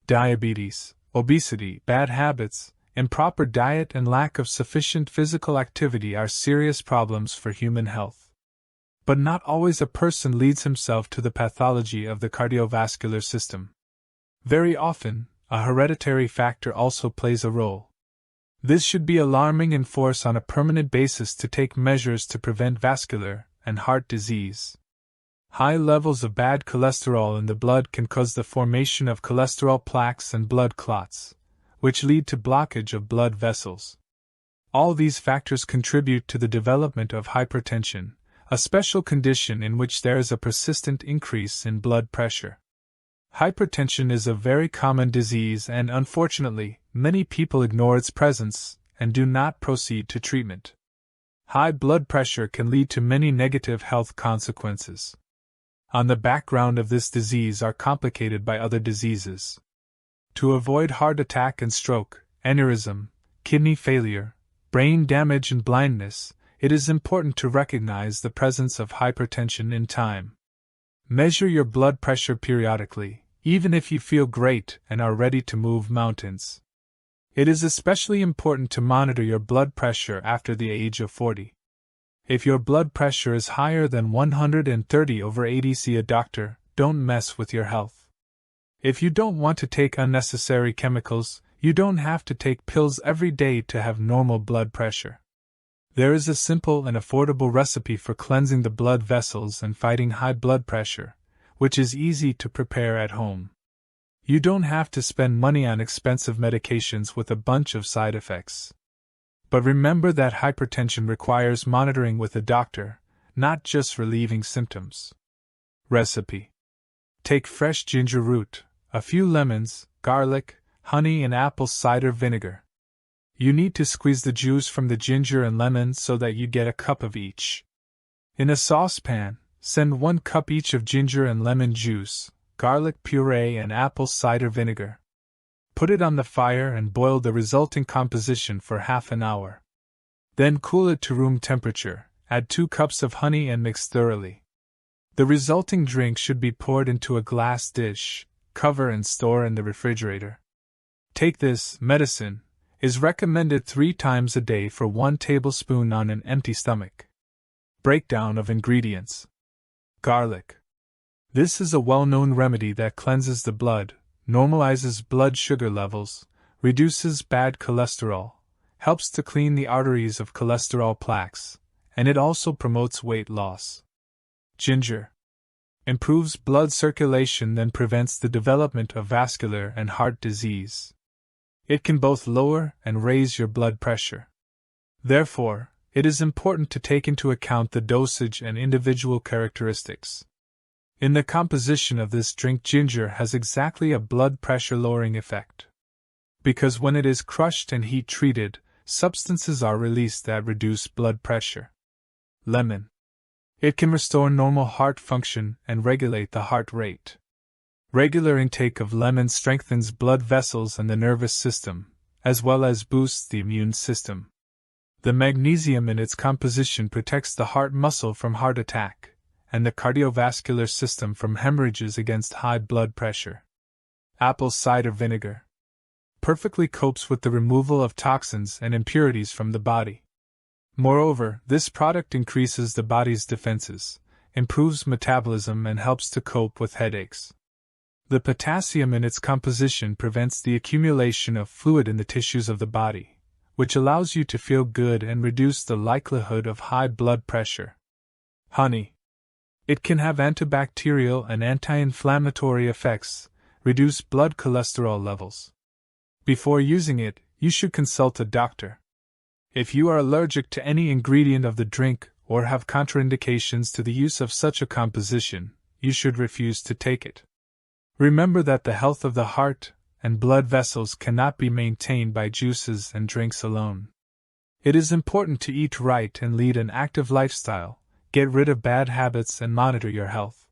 Diabetes, obesity, bad habits, improper diet, and lack of sufficient physical activity are serious problems for human health. But not always a person leads himself to the pathology of the cardiovascular system. Very often, a hereditary factor also plays a role. This should be alarming and force on a permanent basis to take measures to prevent vascular and heart disease. High levels of bad cholesterol in the blood can cause the formation of cholesterol plaques and blood clots, which lead to blockage of blood vessels. All these factors contribute to the development of hypertension, a special condition in which there is a persistent increase in blood pressure. Hypertension is a very common disease and, unfortunately, many people ignore its presence and do not proceed to treatment. High blood pressure can lead to many negative health consequences. On the background of this disease are complicated by other diseases. To avoid heart attack and stroke, aneurysm, kidney failure, brain damage and blindness, it is important to recognize the presence of hypertension in time. Measure your blood pressure periodically, even if you feel great and are ready to move mountains. It is especially important to monitor your blood pressure after the age of 40. If your blood pressure is higher than 130/80, see a doctor. Don't mess with your health. If you don't want to take unnecessary chemicals, you don't have to take pills every day to have normal blood pressure. There is a simple and affordable recipe for cleansing the blood vessels and fighting high blood pressure, which is easy to prepare at home. You don't have to spend money on expensive medications with a bunch of side effects. But remember that hypertension requires monitoring with a doctor, not just relieving symptoms. Recipe: take fresh ginger root, a few lemons, garlic, honey, and apple cider vinegar. You need to squeeze the juice from the ginger and lemon so that you get a cup of each. In a saucepan, send 1 cup each of ginger and lemon juice, garlic puree, and apple cider vinegar. Put it on the fire and boil the resulting composition for half an hour. Then cool it to room temperature, add 2 cups of honey and mix thoroughly. The resulting drink should be poured into a glass dish, cover and store in the refrigerator. Take this medicine. Is recommended 3 times a day for 1 tablespoon on an empty stomach. Breakdown of ingredients. Garlic. This is a well-known remedy that cleanses the blood, normalizes blood sugar levels, reduces bad cholesterol, helps to clean the arteries of cholesterol plaques, and it also promotes weight loss. Ginger. Improves blood circulation and prevents the development of vascular and heart disease. It can both lower and raise your blood pressure. Therefore, it is important to take into account the dosage and individual characteristics. In the composition of this drink, ginger has exactly a blood pressure lowering effect. Because when it is crushed and heat treated, substances are released that reduce blood pressure. Lemon. It can restore normal heart function and regulate the heart rate. Regular intake of lemon strengthens blood vessels and the nervous system, as well as boosts the immune system. The magnesium in its composition protects the heart muscle from heart attack, and the cardiovascular system from hemorrhages against high blood pressure. Apple cider vinegar. Perfectly copes with the removal of toxins and impurities from the body. Moreover, this product increases the body's defenses, improves metabolism, and helps to cope with headaches. The potassium in its composition prevents the accumulation of fluid in the tissues of the body, which allows you to feel good and reduce the likelihood of high blood pressure. Honey. It can have antibacterial and anti-inflammatory effects, reduce blood cholesterol levels. Before using it, you should consult a doctor. If you are allergic to any ingredient of the drink or have contraindications to the use of such a composition, you should refuse to take it. Remember that the health of the heart and blood vessels cannot be maintained by juices and drinks alone. It is important to eat right and lead an active lifestyle, get rid of bad habits, and monitor your health.